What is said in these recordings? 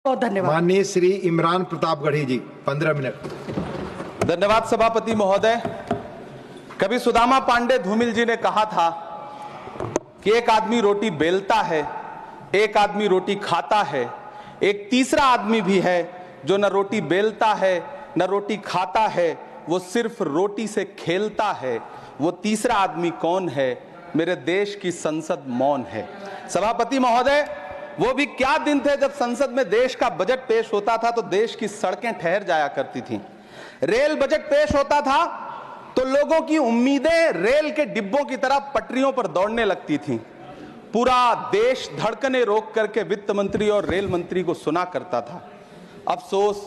बहुत धन्यवाद। माननीय श्री इमरान प्रतापगढ़ी जी 15 मिनट। धन्यवाद सभापति महोदय। कभी सुदामा पांडे धूमिल जी ने कहा था कि एक आदमी रोटी बेलता है, एक आदमी रोटी खाता है, एक तीसरा आदमी भी है जो न रोटी बेलता है न रोटी खाता है, वो सिर्फ रोटी से खेलता है। वो तीसरा आदमी कौन है? मेरे देश की संसद मौन है। सभापति महोदय, वो भी क्या दिन थे जब संसद में देश का बजट पेश होता था तो देश की सड़कें ठहर जाया करती थीं। रेल बजट पेश होता था तो लोगों की उम्मीदें रेल के डिब्बों की तरह पटरियों पर दौड़ने लगती थीं। पूरा देश धड़कने रोक करके वित्त मंत्री और रेल मंत्री को सुना करता था। अफसोस,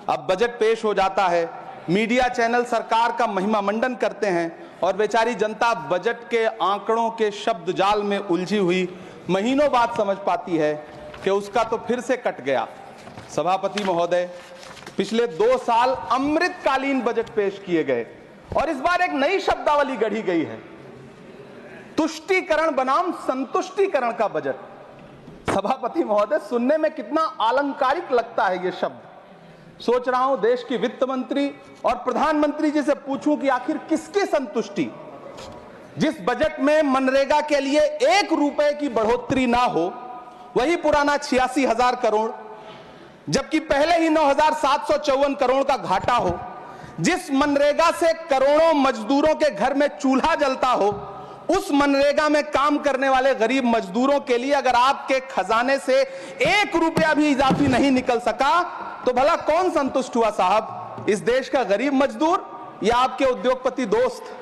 अब बजट पेश हो जाता है, मीडिया चैनल सरकार का महिमा मंडन करते हैं और बेचारी जनता बजट के आंकड़ों के शब्द जाल में उलझी हुई महीनों बाद समझ पाती है कि उसका तो फिर से कट गया। सभापति महोदय, पिछले 2 साल अमृतकालीन बजट पेश किए गए और इस बार एक नई शब्दावली गढ़ी गई है, तुष्टीकरण बनाम संतुष्टीकरण का बजट। सभापति महोदय, सुनने में कितना अलंकारिक लगता है ये शब्द। सोच रहा हूं देश की वित्त मंत्री और प्रधानमंत्री जी से पूछूं कि आखिर किसकी संतुष्टि? जिस बजट में मनरेगा के लिए 1 रुपए की बढ़ोतरी ना हो, वही पुराना 86,000 करोड़, जबकि पहले ही 9,754 करोड़ का घाटा हो, जिस मनरेगा से करोड़ों मजदूरों के घर में चूल्हा जलता हो, उस मनरेगा में काम करने वाले गरीब मजदूरों के लिए अगर आपके खजाने से 1 रुपया भी इजाफी नहीं निकल सका तो भला कौन संतुष्ट हुआ साहब? इस देश का गरीब मजदूर या आपके उद्योगपति दोस्त?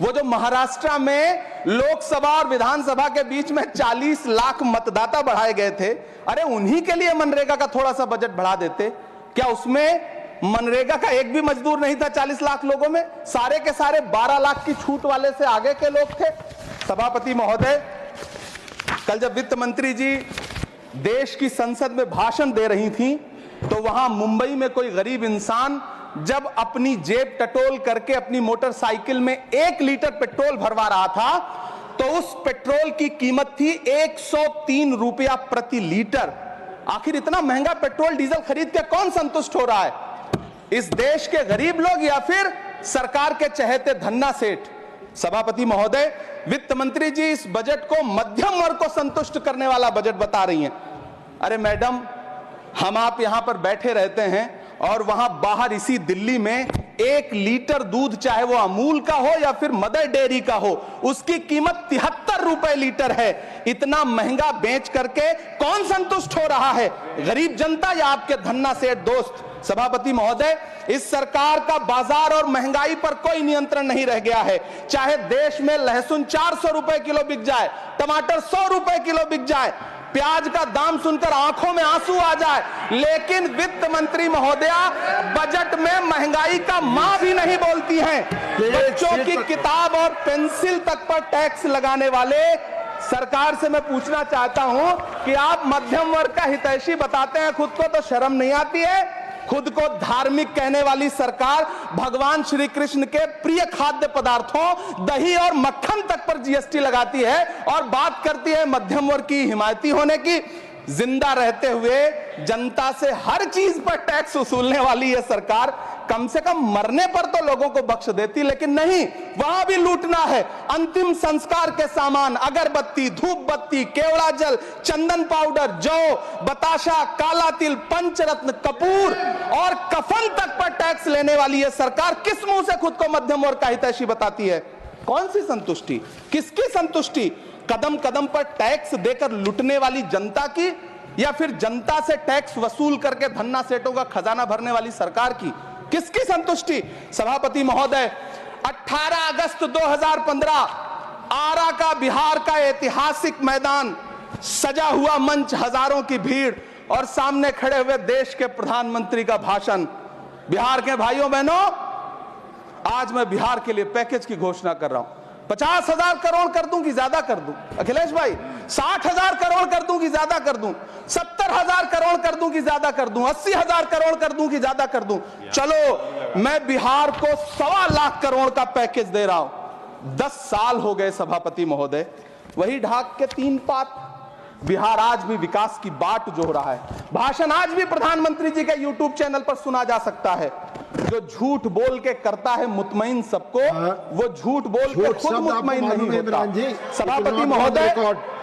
वो जो महाराष्ट्र में लोकसभा और विधानसभा के बीच में 40 लाख मतदाता बढ़ाए गए थे, अरे उन्हीं के लिए मनरेगा का थोड़ा सा बजट बढ़ा देते। क्या उसमें मनरेगा का एक भी मजदूर नहीं था? 40 लाख लोगों में सारे के सारे 12 लाख की छूट वाले से आगे के लोग थे। सभापति महोदय, कल जब वित्त मंत्री जी देश की संसद में भाषण दे रही थी तो वहां मुंबई में कोई गरीब इंसान जब अपनी जेब टटोल करके अपनी मोटरसाइकिल में 1 लीटर पेट्रोल भरवा रहा था तो उस पेट्रोल की कीमत थी 103 रुपया प्रति लीटर। आखिर इतना महंगा पेट्रोल डीजल खरीद के कौन संतुष्ट हो रहा है? इस देश के गरीब लोग या फिर सरकार के चहेते धन्ना सेठ? सभापति महोदय, वित्त मंत्री जी इस बजट को मध्यम वर्ग को संतुष्ट करने वाला बजट बता रही हैं। अरे मैडम, हम आप यहां पर बैठे रहते हैं और वहां बाहर इसी दिल्ली में 1 लीटर दूध, चाहे वो अमूल का हो या फिर मदर डेयरी का हो, उसकी कीमत 73 रुपए लीटर है। इतना महंगा बेच करके कौन संतुष्ट हो रहा है? गरीब जनता या आपके धन्ना सेठ दोस्त? सभापति महोदय, इस सरकार का बाजार और महंगाई पर कोई नियंत्रण नहीं रह गया है। चाहे देश में लहसुन 400 रुपए किलो बिक जाए, टमाटर 100 रुपए किलो बिक जाए, प्याज का दाम सुनकर आंखों में आंसू आ जाए, लेकिन वित्त मंत्री महोदया बजट में महंगाई का मां भी नहीं बोलती हैं। बच्चों की किताब और पेंसिल तक पर टैक्स लगाने वाले सरकार से मैं पूछना चाहता हूं कि आप मध्यम वर्ग का हितैषी बताते हैं खुद को, तो शर्म नहीं आती है? खुद को धार्मिक कहने वाली सरकार भगवान श्री कृष्ण के प्रिय खाद्य पदार्थों दही और मक्खन तक पर जीएसटी लगाती है और बात करती है मध्यम वर्ग की हिमायती होने की। जिंदा रहते हुए जनता से हर चीज पर टैक्स वसूलने वाली यह सरकार कम से कम मरने पर तो लोगों को बख्श देती, लेकिन नहीं, वहां भी लूटना है। अंतिम संस्कार के सामान, अगरबत्ती, धूप बत्ती, केवड़ा जल, चंदन पाउडर, जौ, बताशा, काला तिल, पंचरत्न, कपूर और कफन तक पर टैक्स लेने वाली यह सरकार किस मुंह से खुद को मध्यम वर्ग का हितैषी बताती है? कौन सी संतुष्टि? किसकी संतुष्टि? कदम कदम पर टैक्स देकर लुटने वाली जनता की या फिर जनता से टैक्स वसूल करके धन्ना सेठों का खजाना भरने वाली सरकार की? किसकी संतुष्टि? सभापति महोदय, 18 अगस्त 2015 आरा का बिहार का ऐतिहासिक मैदान, सजा हुआ मंच, हजारों की भीड़ और सामने खड़े हुए देश के प्रधानमंत्री का भाषण। बिहार के भाइयों बहनों, आज मैं बिहार के लिए पैकेज की घोषणा कर रहा हूं। 50,000 करोड़ कर दूं कि ज्यादा कर दूं? अखिलेश भाई, 60,000 करोड़ कर दूं कि ज्यादा कर दूं? 70,000 करोड़ कर दूं कि ज्यादा कर दूं? 80,000 करोड़ कर दूं कि ज्यादा कर दूं? चलो, मैं बिहार को 1.25 लाख करोड़ का पैकेज दे रहा हूं। 10 साल हो गए सभापति महोदय, वही ढाक के 3 पात, बिहार आज भी विकास की बाट जोह रहा है। भाषण आज भी प्रधानमंत्री जी के यूट्यूब चैनल पर सुना जा सकता है। जो झूठ बोल के करता है मुतमईन सबको, वो झूठ बोल के खुद मुतमईन नहीं होता। सभापति महोदय,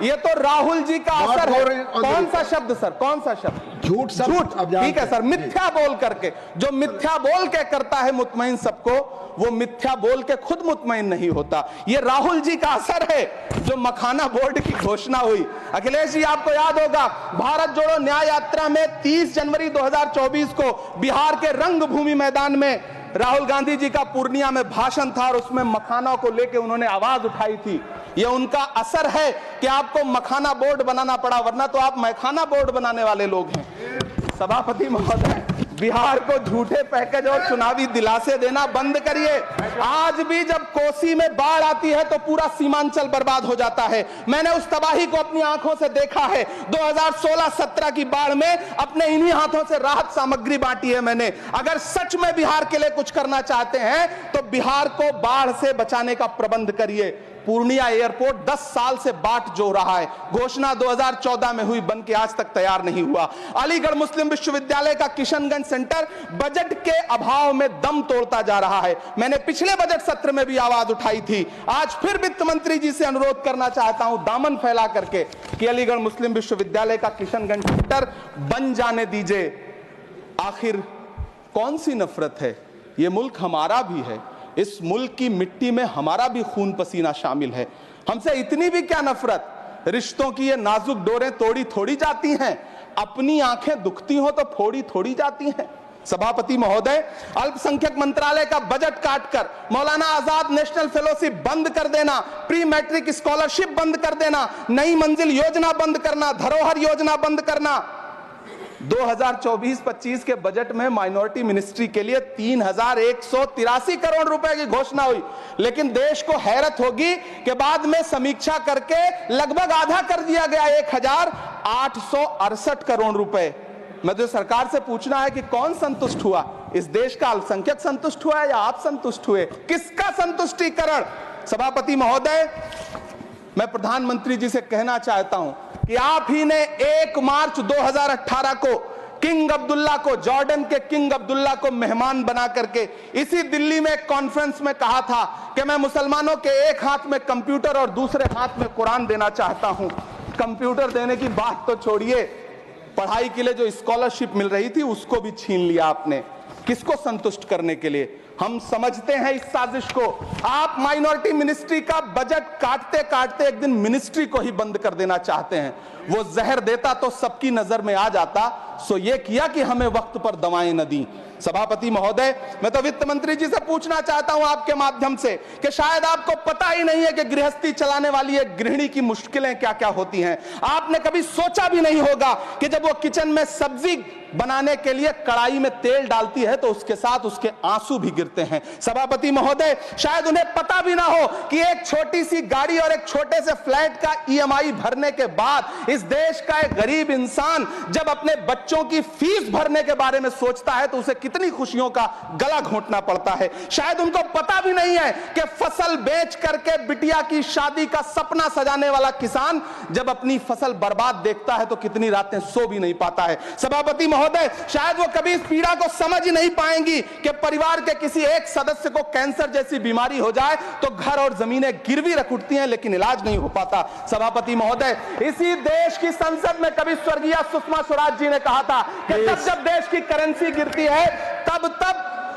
ये तो राहुल जी का असर है। कौन सा शब्द सर, कौन सा शब्द? झूठ। ठीक है सर, मिथ्या बोल करके, जो मिथ्या बोल के करता है मुतमईन सबको, वो मिथ्या बोल के खुद मुतमईन नहीं होता। ये राहुल जी का असर है। जो मखाना बोर्ड की घोषणा हुई, अखिलेश जी आपको याद होगा, भारत जोड़ो न्याय यात्रा में 30 जनवरी 2024 को बिहार के रंगभूमि मैदान में राहुल गांधी जी का पूर्णिया में भाषण था और उसमें मखाना को लेकर उन्होंने आवाज उठाई थी। यह उनका असर है कि आपको मखाना बोर्ड बनाना पड़ा, वरना तो आप मैखाना बोर्ड बनाने वाले लोग हैं। सभापति महोदय, बिहार को झूठे पैकेज और चुनावी दिलासे देना बंद करिए। आज भी जब कोसी में बाढ़ आती है तो पूरा सीमांचल बर्बाद हो जाता है। मैंने उस तबाही को अपनी आंखों से देखा है। 2016-17 की बाढ़ में अपने इन्हीं हाथों से राहत सामग्री बांटी है मैंने। अगर सच में बिहार के लिए कुछ करना चाहते हैं तो बिहार को बाढ़ से बचाने का प्रबंध करिए। पूर्णिया एयरपोर्ट 10 साल से बाट जो रहा है, घोषणा 2014 में हुई, बन के आज तक तैयार नहीं हुआ। अलीगढ़ मुस्लिम विश्वविद्यालय का किशनगंज सेंटर बजट के अभाव में दम तोड़ता जा रहा है। मैंने पिछले बजट सत्र में भी आवाज उठाई थी। आज फिर वित्त मंत्री जी से अनुरोध करना चाहता हूं, दामन फैला करके, कि अलीगढ़ मुस्लिम विश्वविद्यालय का किशनगंज सेंटर बन जाने दीजिए। आखिर कौन सी नफरत है? यह मुल्क हमारा भी है। इस मुल्क की मिट्टी में हमारा भी खून पसीना शामिल है। हमसे इतनी भी क्या नफरत? रिश्तों की ये नाजुक डोरें तोड़ी थोड़ी जाती हैं। अपनी आंखें दुखती हो तो फोड़ी थोड़ी जाती हैं। सभापति महोदय, अल्पसंख्यक मंत्रालय का बजट काटकर मौलाना आजाद नेशनल फेलोशिप बंद कर देना, प्री मैट्रिक स्कॉलरशिप बंद कर देना, नई मंजिल योजना बंद करना, धरोहर योजना बंद करना। 2024-25 के बजट में माइनॉरिटी मिनिस्ट्री के लिए 3183 करोड़ रुपए की घोषणा हुई, लेकिन देश को हैरत होगी कि बाद में समीक्षा करके लगभग आधा कर दिया गया, 1868 करोड़ रुपए। मैं तो सरकार से पूछना है कि कौन संतुष्ट हुआ? इस देश का अल्पसंख्यक संतुष्ट हुआ है या आप संतुष्ट हुए? किसका संतुष्टिकरण? सभापति महोदय, मैं प्रधानमंत्री जी से कहना चाहता हूं कि आप ही ने 1 मार्च 2018 को किंग अब्दुल्ला को, जॉर्डन के किंग अब्दुल्ला को मेहमान बना करके इसी दिल्ली में एक कॉन्फ्रेंस में कहा था कि मैं मुसलमानों के एक हाथ में कंप्यूटर और दूसरे हाथ में कुरान देना चाहता हूं। कंप्यूटर देने की बात तो छोड़िए, पढ़ाई के लिए जो स्कॉलरशिप मिल रही थी उसको भी छीन लिया आपने। किसको संतुष्ट करने के लिए? हम समझते हैं इस साजिश को। आप माइनॉरिटी मिनिस्ट्री का बजट काटते काटते एक दिन मिनिस्ट्री को ही बंद कर देना चाहते हैं। वो जहर देता तो सबकी नजर में आ जाता, सो ये किया कि हमें वक्त पर दवाएं न दी। सभापति महोदय, मैं तो वित्त मंत्री जी से पूछना चाहता हूं आपके माध्यम से कि शायद आपको पता ही नहीं है कि गृहस्थी चलाने वाली एक गृहिणी की मुश्किलें क्या क्या होती हैं। आपने कभी सोचा भी नहीं होगा कि जब वो किचन में सब्जी बनाने के लिए कढ़ाई में तेल डालती है तो उसके साथ उसके आंसू भी गिरते हैं। सभापति महोदय, शायद उन्हें पता भी ना हो कि एक छोटी सी गाड़ी और एक छोटे से फ्लैट का EMI भरने के बाद इस देश का एक गरीब इंसान जब अपने बच्चों की फीस भरने के बारे में सोचता है तो उसे कितनी खुशियों का गला घोंटना पड़ता है। शायद उनको पता भी नहीं है कि फसल बेच करके बिटिया की शादी का सपना सजाने वाला किसान जब अपनी फसल बर्बाद देखता है तो कितनी रातें सो भी नहीं पाता है। सभापति महोदय, शायद वो कभी इस पीड़ा को समझ ही नहीं पाएंगी कि परिवार के किसी एक सदस्य को कैंसर जैसी बीमारी हो जाए तो घर और जमीनें गिरवी रख उठती हैं लेकिन इलाज नहीं हो पाता। सभापति महोदय, इसी देश की संसद में कभी स्वर्गीय सुषमा स्वराज जी ने कहा था कि जब देश की करेंसी गिरती है तब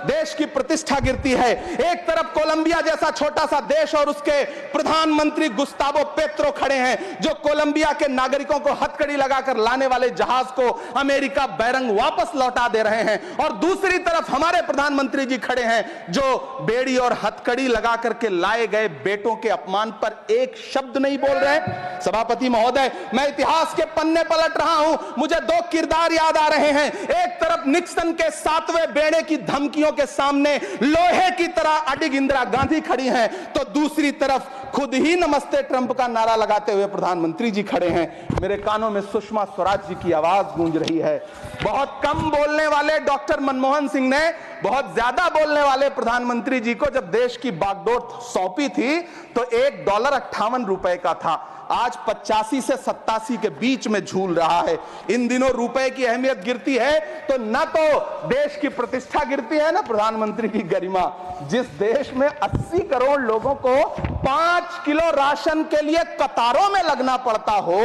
देश की प्रतिष्ठा गिरती है। एक तरफ कोलंबिया जैसा छोटा सा देश और उसके प्रधानमंत्री गुस्तावो पेत्रो खड़े हैं जो कोलंबिया के नागरिकों को हथकड़ी लगाकर लाने वाले जहाज को अमेरिका बैरंग वापस लौटा दे रहे हैं, और दूसरी तरफ हमारे प्रधानमंत्री जी खड़े हैं जो बेड़ी और हथकड़ी लगा करके लाए गए बेटों के अपमान पर एक शब्द नहीं बोल रहे। सभापति महोदय, मैं इतिहास के पन्ने पलट रहा हूं, मुझे 2 किरदार याद आ रहे हैं। एक तरफ निक्सन के 7वें बेड़े की धमकियों के सामने लोहे की तरह अडिग इंदिरा गांधी खड़ी हैं, तो दूसरी तरफ खुद ही नमस्ते ट्रंप का नारा लगाते हुए प्रधानमंत्री जी खड़े हैं। मेरे कानों में सुषमा स्वराज जी की आवाज गूंज रही है। बहुत कम बोलने वाले डॉक्टर मनमोहन सिंह ने बहुत ज्यादा बोलने वाले प्रधानमंत्री जी को जब देश की बागडोर सौंपी थी तो $1.58 का था, आज 85 से 87 के बीच में झूल रहा है। इन दिनों रुपए की अहमियत गिरती है तो न तो देश की प्रतिष्ठा गिरती है, न प्रधानमंत्री की गरिमा। जिस देश में 80 करोड़ लोगों को 5 किलो राशन के लिए कतारों में लगना पड़ता हो,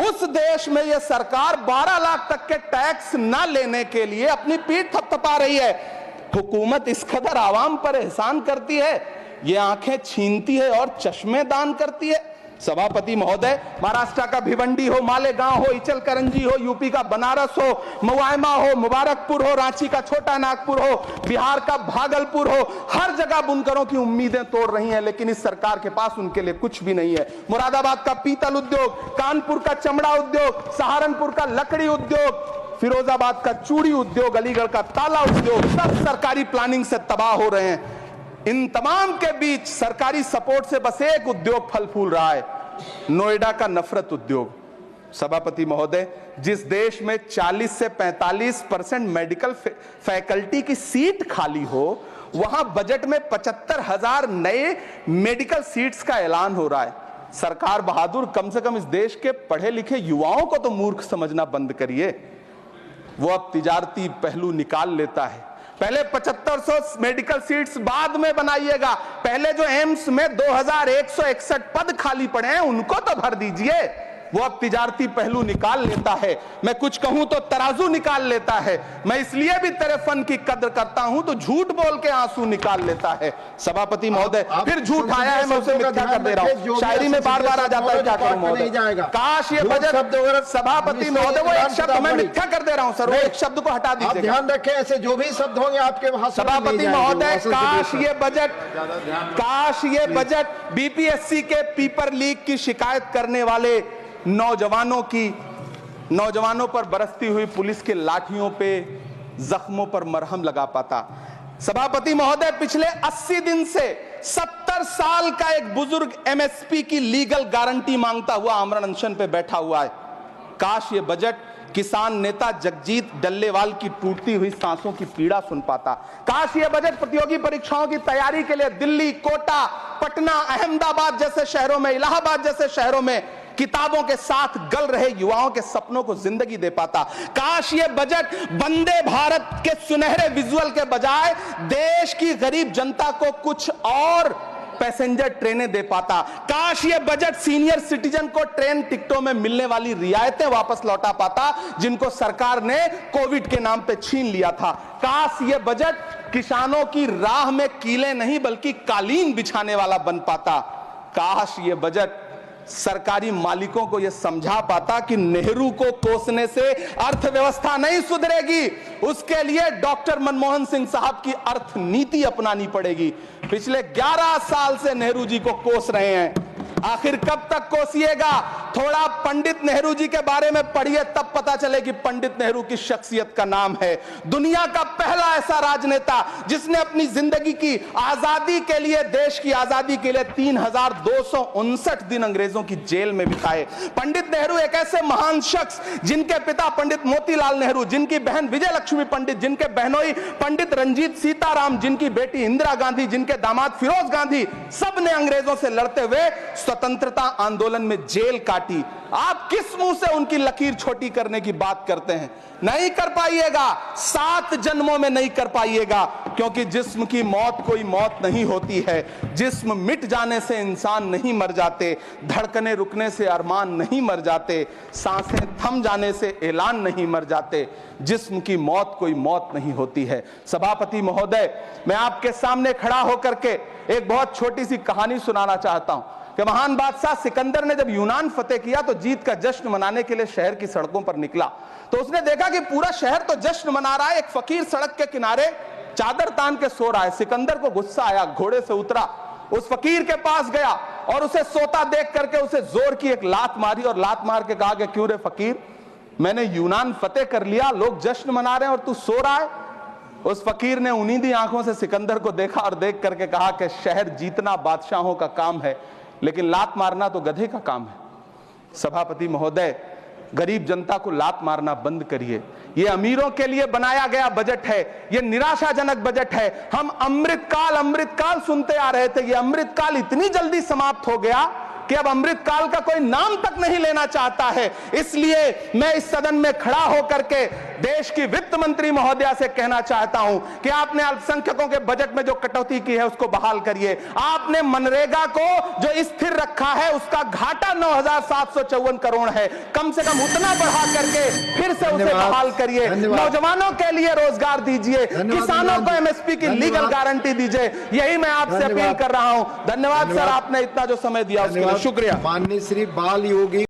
उस देश में यह सरकार 12 लाख तक के टैक्स न लेने के लिए अपनी पीठ थपथपा रही है। हुकूमत इस कदर आवाम पर एहसान करती है, ये आंखें छीनती है और चश्मे दान करती है। सभापति महोदय, महाराष्ट्र का भिवंडी हो, मालेगांव हो, इचल करंजी हो, यूपी का बनारस हो, मुआयमा हो, मुबारकपुर हो, रांची का छोटा नागपुर हो, बिहार का भागलपुर हो, हर जगह बुनकरों की उम्मीदें तोड़ रही हैं, लेकिन इस सरकार के पास उनके लिए कुछ भी नहीं है। मुरादाबाद का पीतल उद्योग, कानपुर का चमड़ा उद्योग, सहारनपुर का लकड़ी उद्योग, फिरोजाबाद का चूड़ी उद्योग, अलीगढ़ का ताला उद्योग, सब सरकारी प्लानिंग से तबाह हो रहे हैं। इन तमाम के बीच सरकारी सपोर्ट से बस एक उद्योग फल फूल रहा है, नोएडा का नफरत उद्योग। सभापति महोदय, जिस देश में 40 से 45% मेडिकल फैकल्टी की सीट खाली हो, वहां बजट में 75,000 नए मेडिकल सीट्स का ऐलान हो रहा है। सरकार बहादुर, कम से कम इस देश के पढ़े लिखे युवाओं को तो मूर्ख समझना बंद करिए। वो अब तिजारती पहलू निकाल लेता है। पहले 7500 मेडिकल सीट्स बाद में बनाइएगा, पहले जो एम्स में 2161 पद खाली पड़े हैं उनको तो भर दीजिए। वो अब तिजारती पहलू निकाल लेता है। मैं कुछ कहूं तो तराजू निकाल लेता है। मैं इसलिए भी तेरे फन की कद्र करता हूं तो झूठ बोल के आंसू निकाल लेता है। सभापति महोदय, फिर झूठ आया है, मैं उसे मिथ्या कर दे रहा हूं। शायरी में बार बार आ जाता है, क्या करूं महोदय। काश ये बजट, सभापति महोदय, वो एक शब्द मैं मिथ्या कर दे रहा हूं सर, वो एक शब्द को हटा दीजिए। ध्यान रखें, ऐसे जो भी शब्द होंगे आपके वहां। सभापति महोदय, काश ये बजट बीपीएससी के पेपर लीक की शिकायत करने वाले नौजवानों पर बरसती हुई पुलिस के लाठियों पे, जख्मों पर मरहम लगा पाता। सभापति महोदय, पिछले 80 दिन से 70 साल का एक बुजुर्ग एमएसपी की लीगल गारंटी मांगता हुआ आमरण अनशन पे बैठा हुआ है। काश ये बजट किसान नेता जगजीत डल्लेवाल की टूटती हुई सांसों की पीड़ा सुन पाता। काश ये बजट प्रतियोगी परीक्षाओं की तैयारी के लिए दिल्ली, कोटा, पटना, अहमदाबाद जैसे शहरों में, इलाहाबाद जैसे शहरों में किताबों के साथ गल रहे युवाओं के सपनों को जिंदगी दे पाता। काश ये बजट वंदे भारत के सुनहरे विजुअल के बजाय देश की गरीब जनता को कुछ और पैसेंजर ट्रेनें दे पाता। काश ये बजट सीनियर सिटीजन को ट्रेन टिकटों में मिलने वाली रियायतें वापस लौटा पाता, जिनको सरकार ने कोविड के नाम पे छीन लिया था। काश ये बजट किसानों की राह में कीले नहीं बल्कि कालीन बिछाने वाला बन पाता। काश ये बजट सरकारी मालिकों को यह समझा पाता कि नेहरू को कोसने से अर्थव्यवस्था नहीं सुधरेगी, उसके लिए डॉक्टर मनमोहन सिंह साहब की अर्थ नीति अपनानी पड़ेगी। पिछले 11 साल से नेहरू जी को कोस रहे हैं, आखिर कब तक कोसिएगा? थोड़ा पंडित नेहरू जी के बारे में पढ़िए, तब पता चले कि पंडित नेहरू की शख्सियत का नाम है। दुनिया का पहला ऐसा राजनेता जिसने अपनी जिंदगी की आजादी के लिए, देश की आजादी के लिए 3259 दिन अंग्रेजों की जेल में बिताए। पंडित नेहरू एक ऐसे महान शख्स जिनके पिता पंडित मोतीलाल नेहरू, जिनकी बहन विजय लक्ष्मी पंडित, जिनके बहनोई पंडित रंजीत सीताराम, जिनकी बेटी इंदिरा गांधी, जिनके दामाद फिरोज गांधी, सब ने अंग्रेजों से लड़ते हुए स्वतंत्रता आंदोलन में जेल काटी। आप किस मुंह से उनकी लकीर छोटी करने की बात करते हैं? नहीं कर पाइएगा, 7 जन्मों में नहीं कर पाइएगा, क्योंकि जिस्म की मौत कोई मौत नहीं होती है। जिस्म मिट जाने से इंसान नहीं मर जाते, धड़कने रुकने से अरमान नहीं मर जाते, सांसें थम जाने से ऐलान नहीं मर जाते। जिस्म की मौत कोई मौत नहीं होती है। सभापति महोदय, मैं आपके सामने खड़ा होकर के एक बहुत छोटी सी कहानी सुनाना चाहता हूं कि महान बादशाह सिकंदर ने जब यूनान फतेह किया तो जीत का जश्न मनाने के लिए शहर की सड़कों पर निकला। तो उसने देखा कि पूरा शहर तो जश्न मना रहा है, एक फकीर सड़क के किनारे चादर तान के सो रहा है। सिकंदर को गुस्सा आया, घोड़े से उतरा, उस फकीर के पास गया और उसे सोता देख करके उसे जोर की एक लात मारी और लात मार के कहा कि क्यों रे फकीर, मैंने यूनान फतेह कर लिया, लोग जश्न मना रहे हैं और तू सो रहा है। उस फकीर ने उन्नीदी आंखों से सिकंदर को देखा और देख करके कहा कि शहर जीतना बादशाहों का काम है, लेकिन लात मारना तो गधे का काम है। सभापति महोदय, गरीब जनता को लात मारना बंद करिए। ये अमीरों के लिए बनाया गया बजट है, ये निराशाजनक बजट है। हम अमृतकाल सुनते आ रहे थे, ये अमृतकाल इतनी जल्दी समाप्त हो गया कि अब अमृतकाल का कोई नाम तक नहीं लेना चाहता है। इसलिए मैं इस सदन में खड़ा होकर के देश की वित्त मंत्री महोदया से कहना चाहता हूं कि आपने अल्पसंख्यकों के बजट में जो कटौती की है उसको बहाल करिए। आपने मनरेगा को जो स्थिर रखा है उसका घाटा 9,754 करोड़ है, कम से कम उतना बढ़ा करके फिर से उसे बहाल करिए। नौजवानों के लिए रोजगार दीजिए, किसानों को एमएसपी की लीगल गारंटी दीजिए। यही मैं आपसे अपील कर रहा हूं। धन्यवाद सर, आपने इतना जो समय दिया उसके लिए शुक्रिया। माननीय श्री बाल योगी